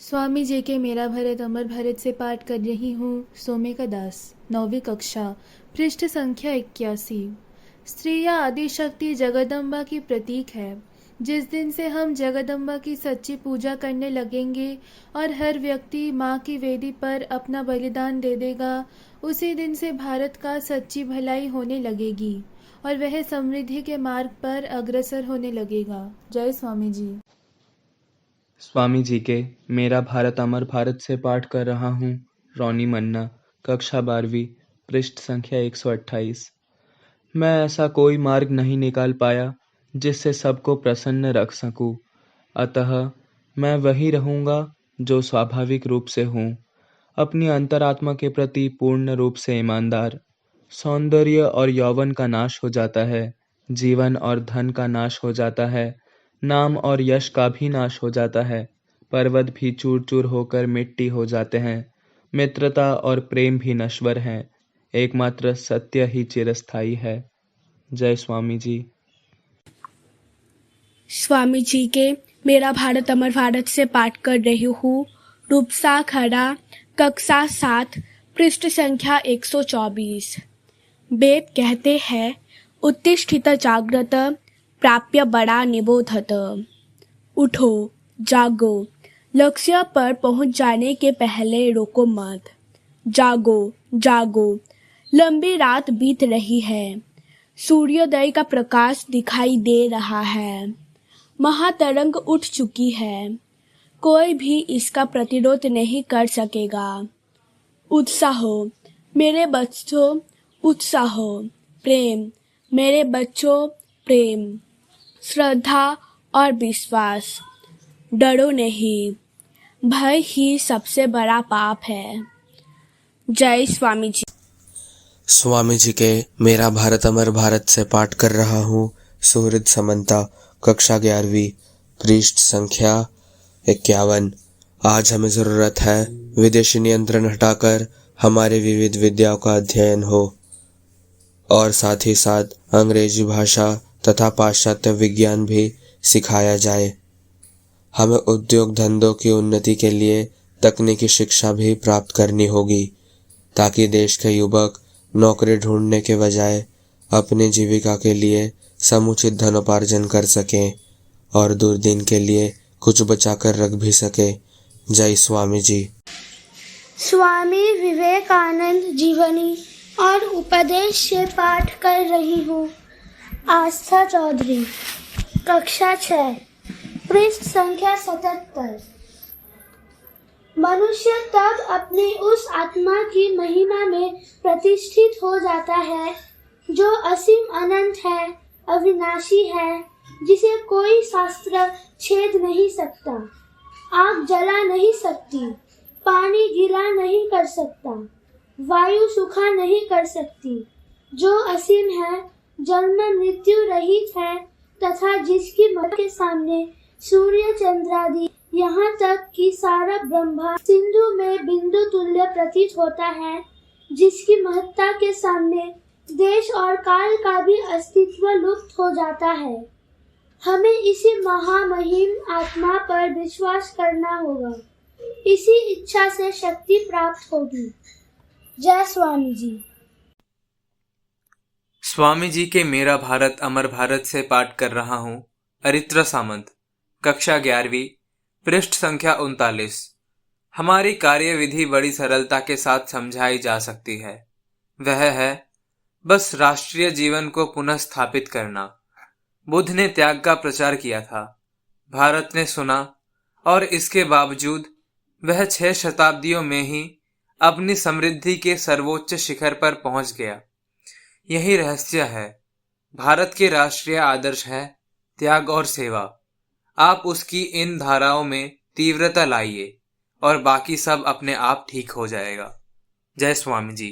स्वामी जी के मेरा भारत अमर भारत से पाठ कर रही हूँ। सोमिका दास, 9वीं कक्षा, पृष्ठ संख्या 81। स्त्रियाँ आदि शक्ति जगदम्बा की प्रतीक है। जिस दिन से हम जगदम्बा की सच्ची पूजा करने लगेंगे और हर व्यक्ति माँ की वेदी पर अपना बलिदान दे देगा, उसी दिन से भारत का सच्ची भलाई होने लगेगी और वह समृद्धि के मार्ग पर अग्रसर होने लगेगा। जय स्वामी जी। स्वामी जी के मेरा भारत अमर भारत से पाठ कर रहा हूँ। रोनी मन्ना, कक्षा 12वीं, पृष्ठ संख्या 128। मैं ऐसा कोई मार्ग नहीं निकाल पाया जिससे सबको प्रसन्न रख सकूं, अतः मैं वही रहूंगा जो स्वाभाविक रूप से हूँ, अपनी अंतरात्मा के प्रति पूर्ण रूप से ईमानदार। सौंदर्य और यौवन का नाश हो जाता है, जीवन और धन का नाश हो जाता है, नाम और यश का भी नाश हो जाता है, पर्वत भी चूर चूर होकर मिट्टी हो जाते हैं, मित्रता और प्रेम भी नश्वर हैं, एकमात्र सत्य ही चिरस्थायी है। जय स्वामी जी। स्वामी जी के मेरा भारत अमर भारत से पाठ कर रही हूँ। रूपसा खड़ा, कक्षा 7, पृष्ठ संख्या 124। वेद कहते हैं, उत्तिष्ठित जाग्रत, प्राप्य बड़ा निबोधत। उठो, जागो, लक्ष्य पर पहुंच जाने के पहले रोको मत। जागो, जागो, लंबी रात बीत रही है, सूर्योदय का प्रकाश दिखाई दे रहा है, महातरंग उठ चुकी है, कोई भी इसका प्रतिरोध नहीं कर सकेगा। उत्साहो मेरे बच्चों, उत्साहो, प्रेम मेरे बच्चों, प्रेम, श्रद्धा और विश्वास। डरो नहीं, भय ही सबसे बड़ा पाप है। जय स्वामी जी। स्वामी जी के मेरा भारत अमर भारत से पाठ कर रहा हूँ। सुहृद समंता, कक्षा 11वीं, पृष्ठ संख्या 51। आज हमें ज़रूरत है विदेशी नियंत्रण हटाकर हमारे विविध विद्याओं का अध्ययन हो और साथ ही साथ अंग्रेजी भाषा तथा पाश्चात्य विज्ञान भी सिखाया जाए। हमें उद्योग धंधों की उन्नति के लिए तकनीकी शिक्षा भी प्राप्त करनी होगी, ताकि देश के युवक नौकरी ढूंढने के बजाय अपनी जीविका के लिए समुचित धनोपार्जन कर सकें और दुर्दिन के लिए कुछ बचा कर रख भी सके। जय स्वामी जी। स्वामी विवेकानंद जीवनी और उपदेश से पाठ कर रही हूँ। आस्था चौधरी, कक्षा 6, पृष्ठ संख्या 77। मनुष्य तब अपनी उस आत्मा की महिमा में प्रतिष्ठित हो जाता है जो असीम अनंत है, अविनाशी है, जिसे कोई शास्त्र छेद नहीं सकता, आग जला नहीं सकती, पानी गीला नहीं कर सकता, वायु सूखा नहीं कर सकती, जो असीम है, जन्म मृत्यु रहित है तथा जिसकी मत के सामने सूर्य चंद्रादि यहाँ तक कि सारा ब्रह्मांड सिंधु में बिंदु तुल्य प्रतीत होता है, जिसकी महत्ता के सामने देश और काल का भी अस्तित्व लुप्त हो जाता है। हमें इसी महामहिम आत्मा पर विश्वास करना होगा, इसी इच्छा से शक्ति प्राप्त होगी। जय स्वामी जी। स्वामी जी के मेरा भारत अमर भारत से पाठ कर रहा हूँ। अरित्रा सामंत, कक्षा 11वीं, पृष्ठ संख्या 39। हमारी कार्यविधि बड़ी सरलता के साथ समझाई जा सकती है। वह है बस राष्ट्रीय जीवन को पुनः स्थापित करना। बुद्ध ने त्याग का प्रचार किया था, भारत ने सुना और इसके बावजूद वह 6 शताब्दियों में ही अपनी समृद्धि के सर्वोच्च शिखर पर पहुंच गया। यही रहस्य है। भारत के राष्ट्रीय आदर्श है त्याग और सेवा। आप उसकी इन धाराओं में तीव्रता लाइए और बाकी सब अपने आप ठीक हो जाएगा। जय स्वामी जी।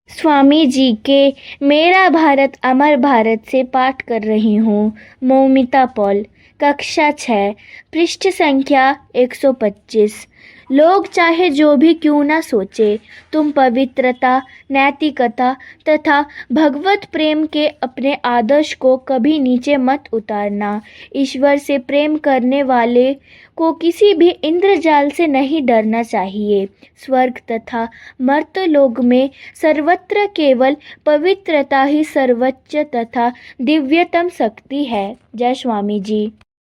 स्वामी जी के मेरा भारत अमर भारत से पाठ कर रही हूँ। मौमिता पॉल, कक्षा 6, पृष्ठ संख्या 125। लोग चाहे जो भी क्यों ना सोचे, तुम पवित्रता, नैतिकता तथा भगवत प्रेम के अपने आदर्श को कभी नीचे मत उतारना। ईश्वर से प्रेम करने वाले को किसी भी इंद्रजाल से नहीं डरना चाहिए। स्वर्ग तथा मर्तलोक में सर्वत्र केवल पवित्रता ही सर्वोच्च तथा दिव्यतम शक्ति है। जय स्वामी जी।